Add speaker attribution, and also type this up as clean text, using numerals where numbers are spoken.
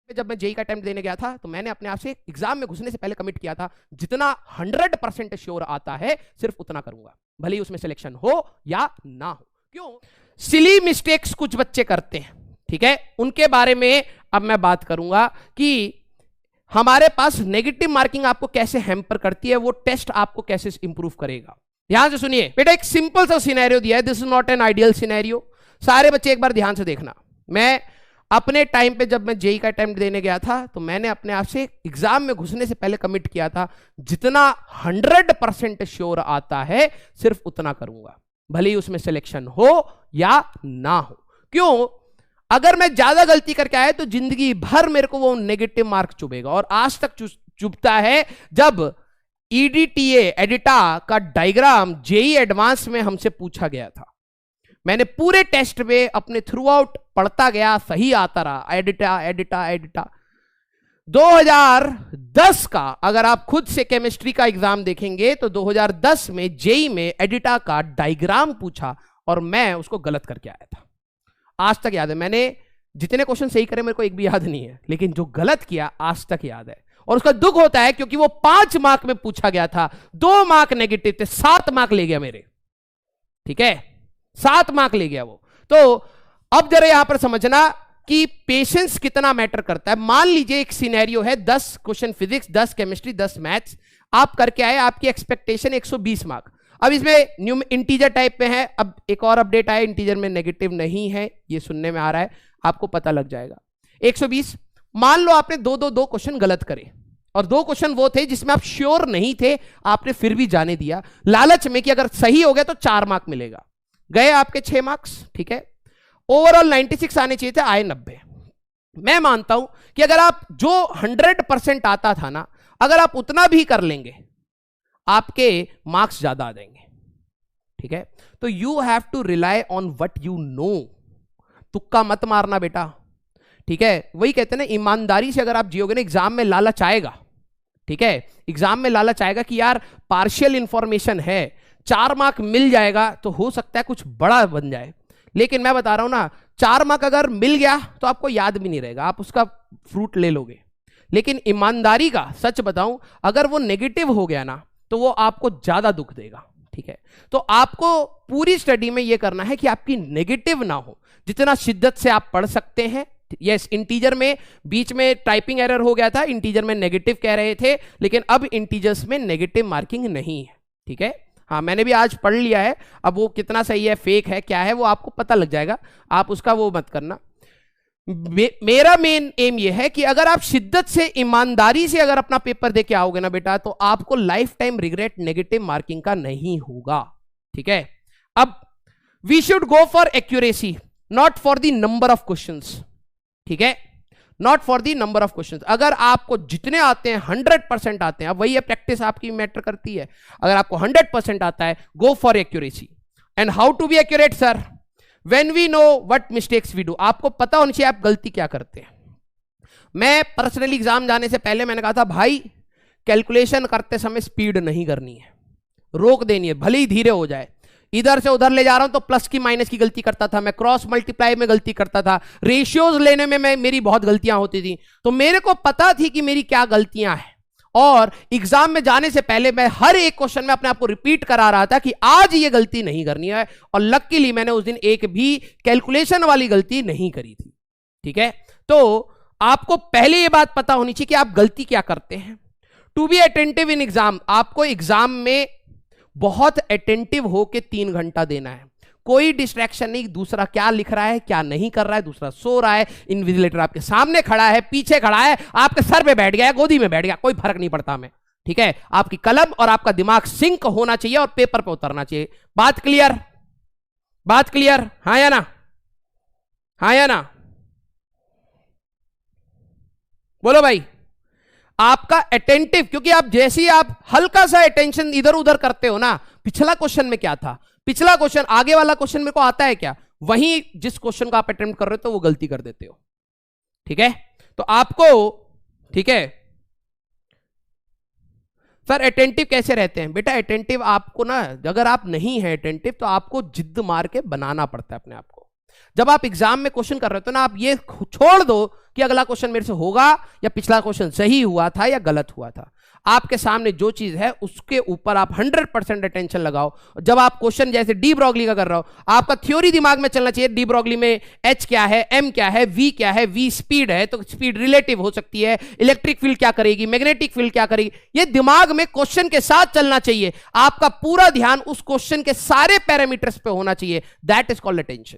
Speaker 1: जब मैं जेई का अटेम्प्ट देने गया था तो मैंने अपने आप से एग्जाम में घुसने से पहले कमिट किया था, जितना 100% श्योर आता है सिर्फ उतना करूंगा, भले ही उसमें सिलेक्शन हो या ना हो। क्यों? सिली मिस्टेक्स कुछ बच्चे करते हैं, ठीक है, उनके बारे में अब मैं बात करूंगा कि हमारे पास नेगेटिव मार्किंग आपको कैसे हैम्पर करती है, वो टेस्ट आपको कैसे इंप्रूव करेगा। ध्यान से सुनिए बेटा, एक सिंपल सा सिनेरियो दिया है, this is not an ideal scenario. सारे बच्चे एक बार ध्यान से देखना। मैं अपने टाइम पे जब मैं जेई का अटेम्प्ट देने गया था तो मैंने अपने आप से एग्जाम में घुसने से पहले कमिट किया था, जितना 100% श्योर आता है सिर्फ उतना करूंगा, भले ही उसमें सिलेक्शन हो या ना हो। क्यों? अगर मैं ज्यादा गलती करके आया तो जिंदगी भर मेरे को वो नेगेटिव मार्क चुभेगा, और आज तक चुभता है। जब ईडीटीए एडिटा का डायग्राम जेई एडवांस में हमसे पूछा गया था, मैंने पूरे टेस्ट में अपने थ्रू आउट पढ़ता गया, सही आता रहा, एडिटा एडिटा एडिटा। 2010 का अगर आप खुद से केमिस्ट्री का एग्जाम देखेंगे तो 2010 में जेई में एडिटा का डायग्राम पूछा और मैं उसको गलत करके आया था। आज तक याद है, मैंने जितने क्वेश्चन सही करे मेरे को एक भी याद नहीं है, लेकिन जो गलत किया आज तक याद है। और उसका दुख होता है क्योंकि वो 5 मार्क में पूछा गया था, 2 मार्क नेगेटिव थे, 7 मार्क ले गया मेरे, ठीक है, 7 मार्क ले गया वो। तो अब जरा यहां पर समझना कि पेशेंस कितना मैटर करता है। मान लीजिए एक सिनेरियो है, 10 क्वेश्चन फिजिक्स, 10 केमिस्ट्री, 10 मैथ्स, आप करके आए, आपकी एक्सपेक्टेशन 120 मार्क। अब इसमें इंटीजर टाइप में है, अब एक और अपडेट आया, इंटीजर में नेगेटिव नहीं है, ये सुनने में आ रहा है, आपको पता लग जाएगा। 120, मान लो आपने 2 क्वेश्चन गलत करे, और 2 क्वेश्चन वो थे जिसमें आप श्योर नहीं थे, आपने फिर भी जाने दिया लालच में कि अगर सही हो गया तो 4 मार्क मिलेगा। गए आपके 6 मार्क्स, ठीक है, ओवरऑल 96 आने चाहिए थे, आए 90। मैं मानता हूं कि अगर आप जो 100% आता था ना, अगर आप उतना भी कर लेंगे आपके मार्क्स ज्यादा आ जाएंगे, ठीक है। तो you have to rely on what you know, तुक्का मत मारना बेटा, ठीक है। वही कहते हैं ना, ईमानदारी से अगर आप जियोगे ना, एग्जाम में लालच आएगा, ठीक है, एग्जाम में लालच आएगा कि यार पार्शियल इंफॉर्मेशन है, 4 मार्क मिल जाएगा तो हो सकता है कुछ बड़ा बन जाए। लेकिन मैं बता रहा हूं ना, 4 मार्क अगर मिल गया तो आपको याद भी नहीं रहेगा, आप उसका फ्रूट ले लोगे। लेकिन ईमानदारी का सच बताऊं, अगर वो नेगेटिव हो गया ना तो वो आपको ज्यादा दुख देगा, ठीक है। तो आपको पूरी स्टडी में ये करना है कि आपकी नेगेटिव ना हो, जितना शिद्दत से आप पढ़ सकते हैं। यस, इंटीजर में बीच में टाइपिंग एरर हो गया था, इंटीजर में नेगेटिव कह रहे थे, लेकिन अब इंटीजर्स में नेगेटिव मार्किंग नहीं है, ठीक है। हाँ, मैंने भी आज पढ़ लिया है, अब वो कितना सही है, फेक है, क्या है, वो आपको पता लग जाएगा, आप उसका वो मत करना। मेरा मेन एम ये है कि अगर आप शिद्दत से, ईमानदारी से अगर अपना पेपर दे के आओगे ना बेटा, तो आपको life time regret negative marking का नहीं होगा, ठीक है। अब we should go for accuracy, not for the number of questions, ठीक है, not for the number of questions. अगर आपको जितने आते हैं 100% आते हैं, अब वही है, प्रैक्टिस आपकी मैटर करती है। अगर आपको 100% आता है, go for accuracy. And how to be accurate sir? When we know what mistakes we do, आपको पता होना चाहिए आप गलती क्या करते हैं। मैं पर्सनली एग्जाम जाने से पहले मैंने कहा था, भाई कैलकुलेशन करते समय स्पीड नहीं करनी है, रोक देनी है, भले ही धीरे हो जाए। इधर से उधर ले जा रहा हूं तो प्लस की माइनस की गलती करता था मैं, क्रॉस मल्टीप्लाई में गलती करता था, रेशियोज लेने में मेरी बहुत गलतियां होती थी। तो मेरे को पता थी कि मेरी क्या गलतियां हैं, और एग्जाम में जाने से पहले मैं हर एक क्वेश्चन में अपने आप को रिपीट करा रहा था कि आज ये गलती नहीं करनी है। और लकीली मैंने उस दिन एक भी कैलकुलेशन वाली गलती नहीं करी थी, ठीक है। तो आपको पहले ये बात पता होनी चाहिए कि आप गलती क्या करते हैं। To be attentive in exam, आपको एग्जाम में बहुत अटेंटिव होके 3 घंटा देना है, कोई डिस्ट्रैक्शन नहीं, दूसरा क्या लिख रहा है, क्या नहीं कर रहा है, दूसरा सो रहा है, इन्विजिलेटर आपके सामने खड़ा है, पीछे खड़ा है, आपके सर पे बैठ गया, गोदी में बैठ गया, कोई फर्क नहीं पड़ता हमें, ठीक है। आपकी कलम और आपका दिमाग सिंक होना चाहिए और पेपर पे उतरना चाहिए। बात क्लियर? बात क्लियर? हाँ या ना? हाँ या ना? बोलो भाई। आपका अटेंटिव, क्योंकि आप जैसे ही आप हल्का सा अटेंशन इधर उधर करते हो ना, पिछला क्वेश्चन में क्या था, पिछला क्वेश्चन, आगे वाला क्वेश्चन मेरे को आता है क्या, वहीं जिस क्वेश्चन को आप अटेम्प्ट कर रहे हो तो वो गलती कर देते हो, ठीक है। तो आपको, ठीक है सर, अटेंटिव कैसे रहते हैं बेटा? अटेंटिव आपको ना, अगर आप नहीं है अटेंटिव तो आपको जिद मार के बनाना पड़ता है अपने आप को। जब आप एग्जाम में क्वेश्चन कर रहे हो तो ना आप ये छोड़ दो कि अगला क्वेश्चन मेरे से होगा या पिछला क्वेश्चन सही हुआ था या गलत हुआ था। आपके सामने जो चीज है उसके ऊपर आप 100% अटेंशन लगाओ। जब आप क्वेश्चन जैसे डी ब्रॉगली का कर रहे हो, आपका थ्योरी दिमाग में चलना चाहिए। डी ब्रॉगली में एच क्या है, एम क्या है, वी क्या है। वी स्पीड है तो स्पीड रिलेटिव हो सकती है। इलेक्ट्रिक फील्ड क्या करेगी, मैग्नेटिक फील्ड क्या करेगी, ये दिमाग में क्वेश्चन के साथ चलना चाहिए। आपका पूरा ध्यान उस क्वेश्चन के सारे पैरामीटर्स पे होना चाहिए। That is called attention.